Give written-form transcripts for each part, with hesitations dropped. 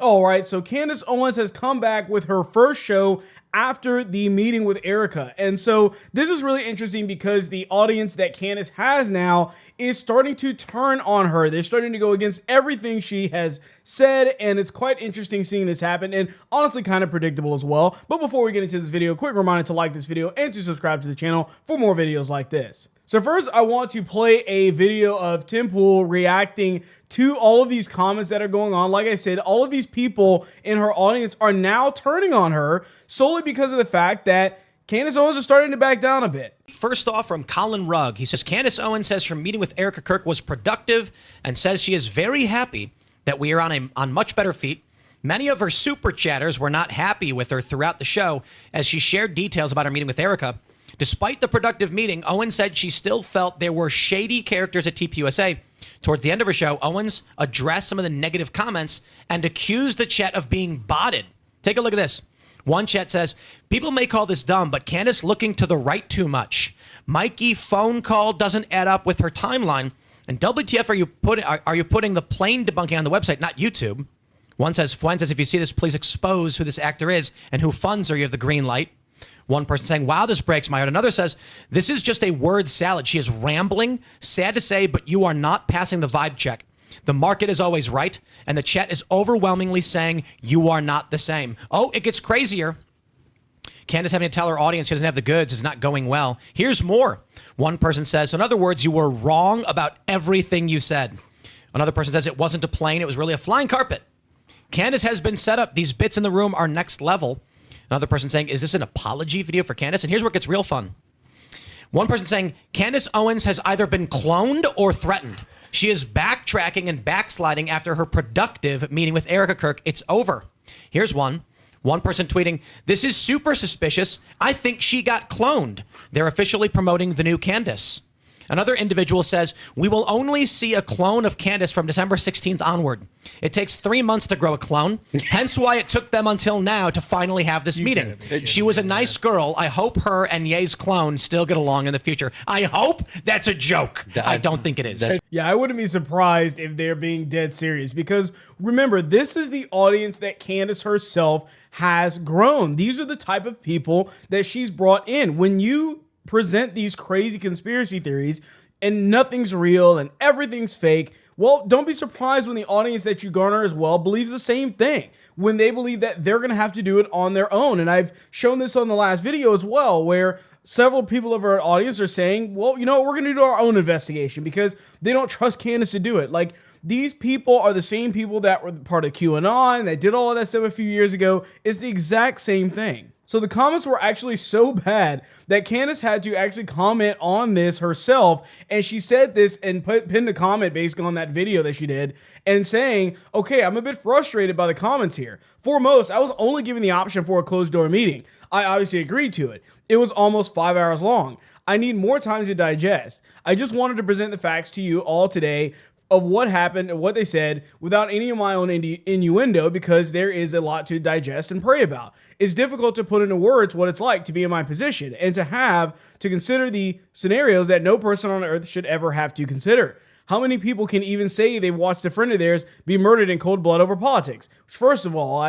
All right, so Candace Owens has come back with her first show after the meeting with Erica. And so this is really interesting because the audience that Candace has now is starting to turn on her. They're starting to go against everything she has said, and it's quite interesting seeing this happen, and honestly kind of predictable as well. But before we get into this video, quick reminder to like this video and to subscribe to the channel for more videos like this. So first, I want to play a video of Tim Pool reacting to all of these comments that are going on. Like I said, all of these people in her audience are now turning on her solely because of the fact that Candace Owens is starting to back down a bit. First off, from Colin Rugg, he says, Candace Owens says her meeting with Erica Kirk was productive and says she is very happy that we are on much better feet. Many of her super chatters were not happy with her throughout the show as she shared details about her meeting with Erica. Despite the productive meeting, Owens said she still felt there were shady characters at TPUSA. Towards the end of her show, Owens addressed some of the negative comments and accused the chat of being botted. Take a look at this. One chat says, people may call this dumb, but Candace looking to the right too much. Mikey phone call doesn't add up with her timeline. And WTF are you putting the plain debunking on the website, not YouTube? One says, Fuentes, if you see this, please expose who this actor is and who funds her. You have the green light. One person saying, wow, this breaks my heart. Another says, this is just a word salad. She is rambling, sad to say, but you are not passing the vibe check. The market is always right, and the chat is overwhelmingly saying you are not the same. Oh, it gets crazier. Candace having to tell her audience she doesn't have the goods is not going well. Here's more. One person says, so in other words, you were wrong about everything you said. Another person says it wasn't a plane, it was really a flying carpet. Candace has been set up. These bits in the room are next level. Another person saying, is this an apology video for Candace? And here's where it gets real fun. One person saying, Candace Owens has either been cloned or threatened. She is backtracking and backsliding after her productive meeting with Erica Kirk. It's over. Here's one. One person tweeting, this is super suspicious. I think she got cloned. They're officially promoting the new Candace. Another individual says, we will only see a clone of Candace from December 16th onward. It takes 3 months to grow a clone, hence why it took them until now to finally have this meeting. She was a nice girl. I hope her and Ye's clone still get along in the future. I hope that's a joke. I don't think it is. Yeah, I wouldn't be surprised if they're being dead serious because remember, this is the audience that Candace herself has grown. These are the type of people that she's brought in. When you present these crazy conspiracy theories and nothing's real and everything's fake, well, don't be surprised when the audience that you garner as well believes the same thing, when they believe that they're going to have to do it on their own. And I've shown this on the last video as well, where several people of our audience are saying, well, you know, we're going to do our own investigation because they don't trust Candace to do it. Like, these people are the same people that were part of QAnon, that did all of that stuff a few years ago. It's the exact same thing. So the comments were actually so bad that Candace had to actually comment on this herself. And she said this and pinned a comment based on that video that she did and saying, okay, I'm a bit frustrated by the comments here. Foremost, I was only given the option for a closed door meeting. I obviously agreed to it. It was almost 5 hours long. I need more time to digest. I just wanted to present the facts to you all today of what happened and what they said without any of my own innuendo because there is a lot to digest and pray about. It's difficult to put into words what it's like to be in my position and to have to consider the scenarios that no person on earth should ever have to consider. How many people can even say they've watched a friend of theirs be murdered in cold blood over politics? First of all,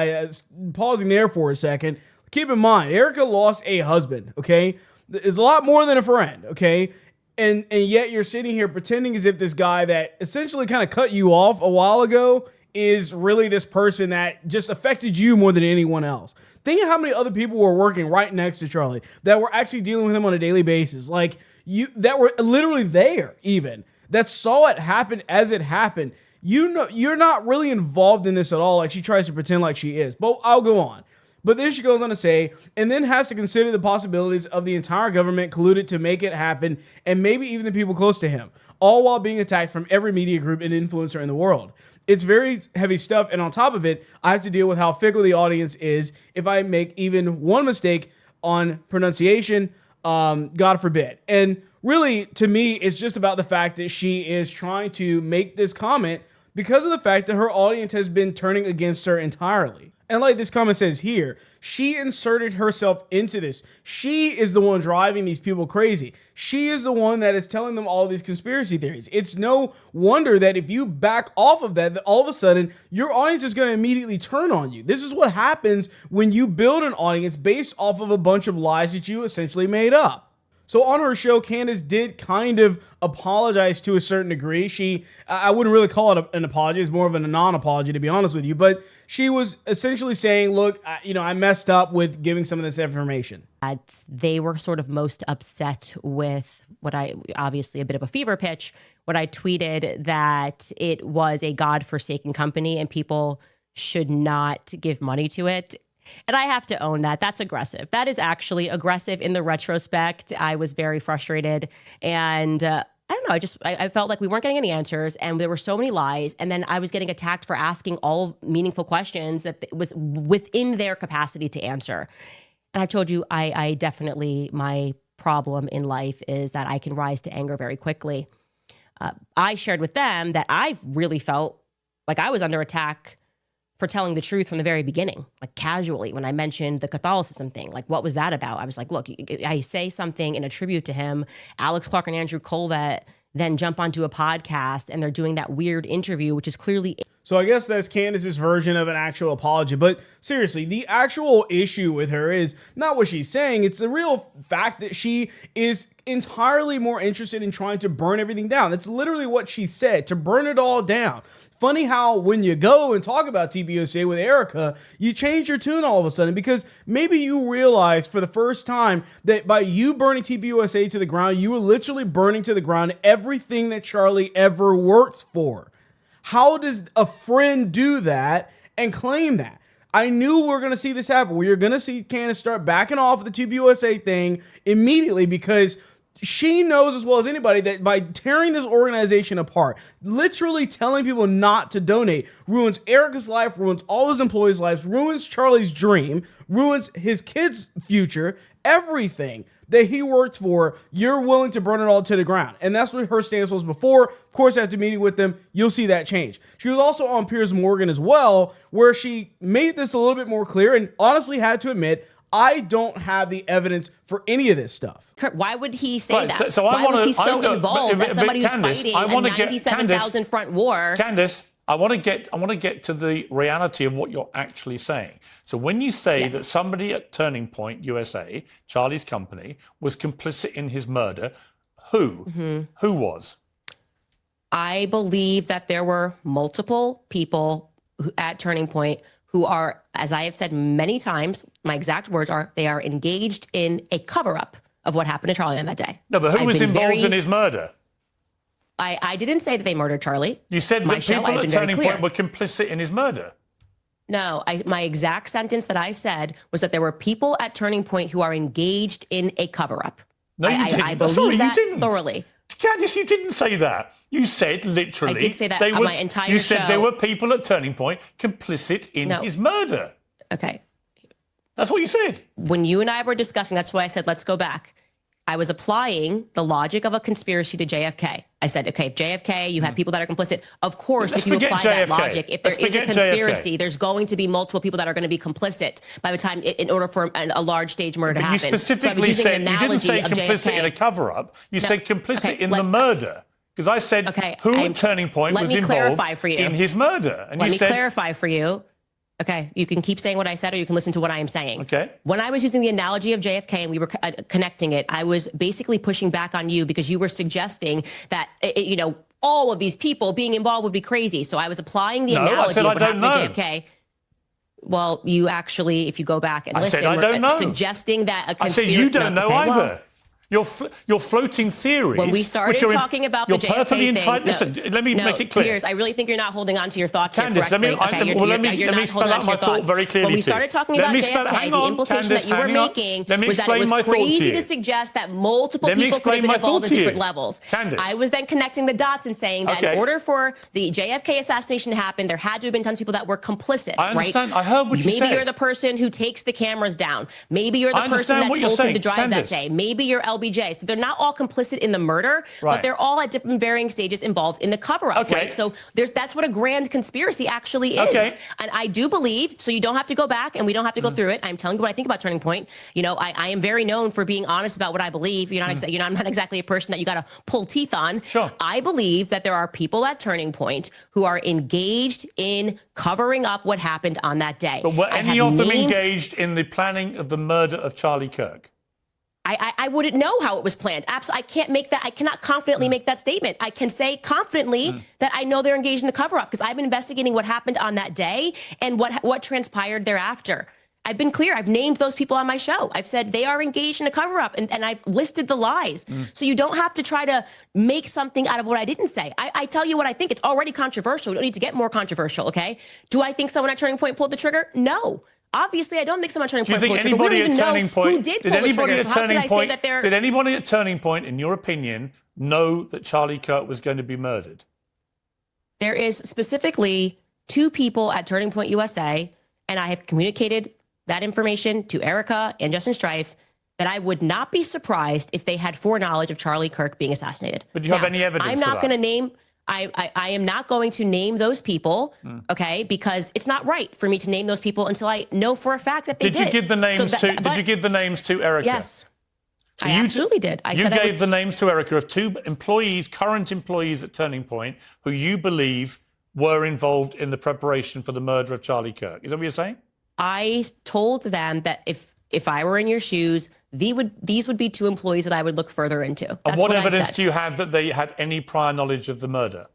pausing there for a second, keep in mind, Erica lost a husband, okay? It's a lot more than a friend, okay? And yet you're sitting here pretending as if this guy that essentially kind of cut you off a while ago is really this person that just affected you more than anyone else. Think of how many other people were working right next to Charlie that were actually dealing with him on a daily basis. Like you, that were literally there even, that saw it happen as it happened. You know, you're not really involved in this at all. Like she tries to pretend like she is, but I'll go on. But then she goes on to say, and then has to consider the possibilities of the entire government colluded to make it happen, and maybe even the people close to him, all while being attacked from every media group and influencer in the world. It's very heavy stuff, and on top of it, I have to deal with how fickle the audience is if I make even one mistake on pronunciation, God forbid. And really, to me, it's just about the fact that she is trying to make this comment because of the fact that her audience has been turning against her entirely. And like this comment says here, she inserted herself into this. She is the one driving these people crazy. She is the one that is telling them all these conspiracy theories. It's no wonder that if you back off of that all of a sudden, your audience is going to immediately turn on you. This is what happens when you build an audience based off of a bunch of lies that you essentially made up. So on her show, Candace did kind of apologize to a certain degree. I wouldn't really call it an apology. It's more of a non-apology, to be honest with you. But she was essentially saying, look, I messed up with giving some of this information. They were sort of most upset with obviously a bit of a fever pitch, what I tweeted that it was a God-forsaken company and people should not give money to it. And I have to own that. That's aggressive. That is actually aggressive in the retrospect. I was very frustrated. And I don't know, I felt like we weren't getting any answers and there were so many lies. And then I was getting attacked for asking all meaningful questions that was within their capacity to answer. And I told you, I definitely, my problem in life is that I can rise to anger very quickly. I shared with them that I really felt like I was under attack for telling the truth from the very beginning, like casually when I mentioned the Catholicism thing. Like, what was that about? I was like, look, I say something in a tribute to him. Alex Clark and Andrew Colvett then jump onto a podcast and they're doing that weird interview, which is clearly... So I guess that's Candace's version of an actual apology. But seriously, the actual issue with her is not what she's saying. It's the real fact that she is entirely more interested in trying to burn everything down. That's literally what she said, to burn it all down. Funny how when you go and talk about TBUSA with Erica, you change your tune all of a sudden because maybe you realize for the first time that by you burning TBUSA to the ground, you were literally burning to the ground everything that Charlie ever worked for. How does a friend do that and claim that? I knew we were going to see this happen. We were going to see Candace start backing off of the TBUSA thing immediately because she knows as well as anybody that by tearing this organization apart, literally telling people not to donate, ruins Erica's life, ruins all his employees' lives, ruins Charlie's dream, ruins his kids' future, everything that he worked for. You're willing to burn it all to the ground. And that's what her stance was before. Of course, after meeting with them, you'll see that change. She was also on Piers Morgan as well, where she made this a little bit more clear and honestly had to admit, I don't have the evidence for any of this stuff. Why would he say that? So Why was he so involved as somebody who's Candace, fighting a 97,000 front war? Candace, I want to get to the reality of what you're actually saying. So when you say that somebody at Turning Point USA, Charlie's company, was complicit in his murder, who? Mm-hmm. Who was? I believe that there were multiple people at Turning Point who are, as I have said many times, my exact words are, they are engaged in a cover-up of what happened to Charlie on that day. No, but who was involved in his murder? I didn't say that they murdered Charlie. You said that people at Turning Point were complicit in his murder. No, my exact sentence that I said was that there were people at Turning Point who are engaged in a cover-up. No, you didn't. I believe that thoroughly. Candace, you didn't say that. You said literally... I did say that on my entire show. You said there were people at Turning Point complicit in his murder. Okay. That's what you said. When you and I were discussing, that's why I said, let's go back. I was applying the logic of a conspiracy to JFK. I said, okay, JFK, you have people that are complicit. Of course, if you apply that logic, if there is a conspiracy, there's going to be multiple people that are going to be complicit by the time, in order for a large stage murder to happen. You specifically said, you didn't say complicit in a cover-up. You said complicit in the murder. Because I said, who at Turning Point was involved in his murder? And let me clarify for you. Okay, you can keep saying what I said or you can listen to what I am saying. Okay. When I was using the analogy of JFK and we were connecting it, I was basically pushing back on you because you were suggesting that, all of these people being involved would be crazy. So I was applying the analogy of what happened to JFK. Well, you actually, if you go back and listen, were suggesting that a conspiracy... I said you don't know either. You're floating theories. When we started talking about the JFK thing... Listen, let me make it clear. Piers, I really think you're not holding on to your thoughts Candace, here correctly. Let me spell out my thought very clearly. When we started talking about JFK, the implication that you were making was that it was crazy to suggest that multiple people could have been involved at different levels. I was then connecting the dots and saying that in order for the JFK assassination to happen, there had to have been tons of people that were complicit, right? I understand. I heard what you said. Maybe you're the person who takes the cameras down. Maybe you're the person that told him to drive that day. Maybe you're LBJ. So they're not all complicit in the murder, Right. but they're all at different varying stages involved in the cover-up. Okay. Right? So that's what a grand conspiracy actually is. Okay. And I do believe, so you don't have to go back and we don't have to go through it. I'm telling you what I think about Turning Point. You know, I am very known for being honest about what I believe. You're not, I'm not exactly a person that you got to pull teeth on. Sure. I believe that there are people at Turning Point who are engaged in covering up what happened on that day. But were any of them engaged in the planning of the murder of Charlie Kirk? I wouldn't know how it was planned. Absolutely, I can't make that. I cannot confidently make that statement. I can say confidently that I know they're engaged in the cover-up because I've been investigating what happened on that day and what transpired thereafter. I've been clear. I've named those people on my show. I've said they are engaged in a cover-up, and I've listed the lies. So you don't have to try to make something out of what I didn't say. I tell you what I think. It's already controversial. We don't need to get more controversial, okay? Do I think someone at Turning Point pulled the trigger? No. Obviously, I don't think someone at Turning Point pulled the trigger. We don't even know who did pull the trigger. So how could I say that they're... Did anybody at Turning Point, in your opinion, know that Charlie Kirk was going to be murdered? There is specifically 2 people at Turning Point USA, and I have communicated that information to Erica and Justin Strife, that I would not be surprised if they had foreknowledge of Charlie Kirk being assassinated. But do you have any evidence I'm not going to name... I am not going to name those people, okay, because it's not right for me to name those people until I know for a fact that they did. Did you give the names Did you give the names to Erica? Yes, so I absolutely did. You gave the names to Erica of 2 employees, current employees at Turning Point, who you believe were involved in the preparation for the murder of Charlie Kirk. Is that what you're saying? I told them that if I were in your shoes, these would be 2 employees that I would look further into. That's and what evidence do you have that they had any prior knowledge of the murder?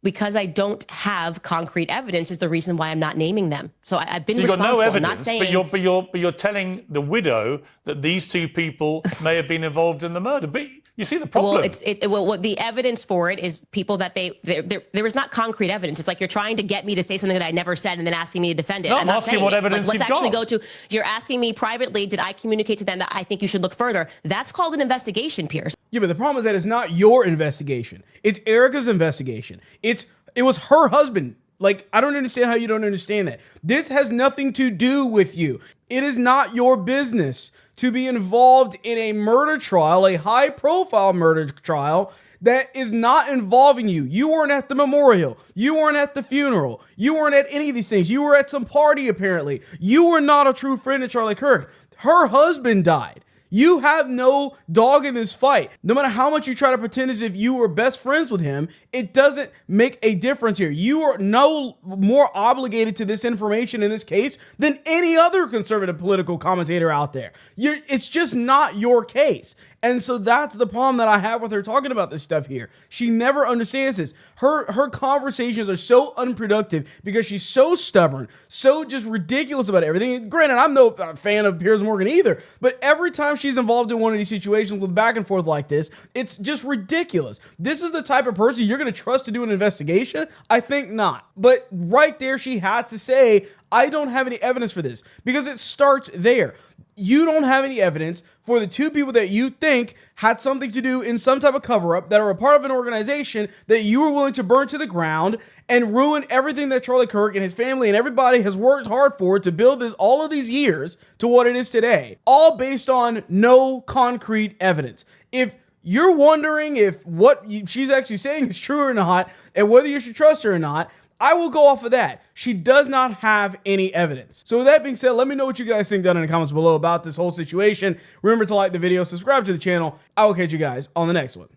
Because I don't have concrete evidence is the reason why I'm not naming them. So I've been so you've got responsible. no evidence, I'm not saying, but you're telling the widow that these 2 people may have been involved in the murder. But you see the problem. Well, the evidence for it is people that there is not concrete evidence. It's like you're trying to get me to say something that I never said and then asking me to defend it. No, I'm not asking what evidence let's you've actually got. go to. You're asking me privately. Did I communicate to them that I think you should look further? That's called an investigation, Piers. Yeah, but the problem is that it's not your investigation. It's Erica's investigation. It was her husband. Like, I don't understand how you don't understand that. This has nothing to do with you. It is not your business to be involved in a murder trial, a high-profile murder trial that is not involving you. You weren't at the memorial. You weren't at the funeral. You weren't at any of these things. You were at some party, apparently. You were not a true friend of Charlie Kirk. Her husband died. You have no dog in this fight. No matter how much you try to pretend as if you were best friends with him, it doesn't make a difference here. You are no more obligated to this information in this case than any other conservative political commentator out there. It's just not your case. And so that's the problem that I have with her talking about this stuff here. She never understands this. Her conversations are so unproductive because she's so stubborn, so just ridiculous about everything. And granted, I'm no fan of Piers Morgan either, but every time she's involved in one of these situations with back and forth like this, it's just ridiculous. This is the type of person you're going to trust to do an investigation? I think not. But right there, she had to say, I don't have any evidence for this, because it starts there. You don't have any evidence for the 2 people that you think had something to do in some type of cover-up, that are a part of an organization that you were willing to burn to the ground and ruin everything that Charlie Kirk and his family and everybody has worked hard for to build this all of these years to what it is today, all based on no concrete evidence. If you're wondering if what she's actually saying is true or not, and whether you should trust her or not, I will go off of that. She does not have any evidence. So with that being said, let me know what you guys think down in the comments below about this whole situation. Remember to like the video, subscribe to the channel. I will catch you guys on the next one.